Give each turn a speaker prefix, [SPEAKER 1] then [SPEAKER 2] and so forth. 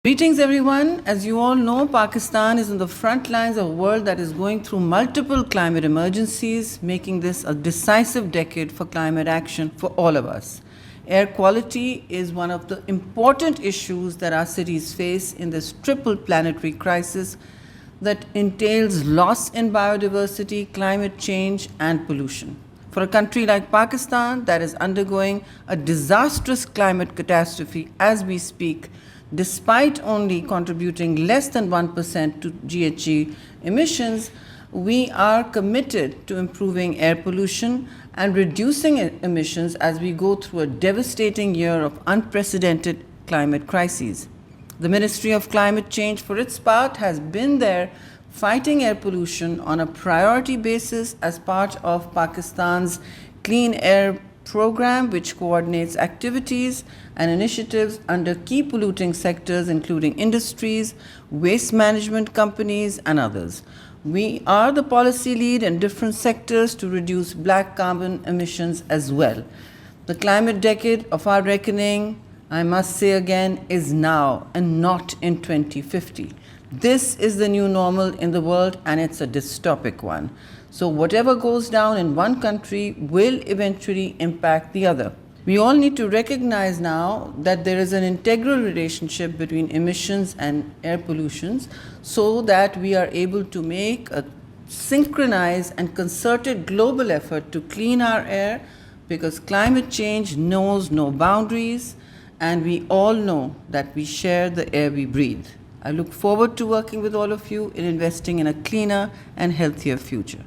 [SPEAKER 1] Greetings everyone. As you all know, Pakistan is on the front lines of a world that is going through multiple climate emergencies, making this a decisive decade for climate action for all of us. Air quality is one of the important issues that our cities face in this triple planetary crisis that entails loss in biodiversity, climate change, and pollution. For a country like Pakistan that is undergoing a disastrous climate catastrophe as we speak, despite only contributing less than 1% to GHG emissions, we are committed to improving air pollution and reducing emissions as we go through a devastating year of unprecedented climate crises. The Ministry of Climate Change, for its part, has been there fighting air pollution on a priority basis as part of Pakistan's Clean Air program, which coordinates activities and initiatives under key polluting sectors including industries, waste management companies, and others. We are the policy lead in different sectors to reduce black carbon emissions as well. The climate decade of our reckoning, I must say again, is now and not in 2050. This is the new normal in the world, and it's a dystopic one. So whatever goes down in one country will eventually impact the other. We all need to recognize now that there is an integral relationship between emissions and air pollution so that we are able to make a synchronized and concerted global effort to clean our air, because climate change knows no boundaries and we all know that we share the air we breathe. I look forward to working with all of you in investing in a cleaner and healthier future.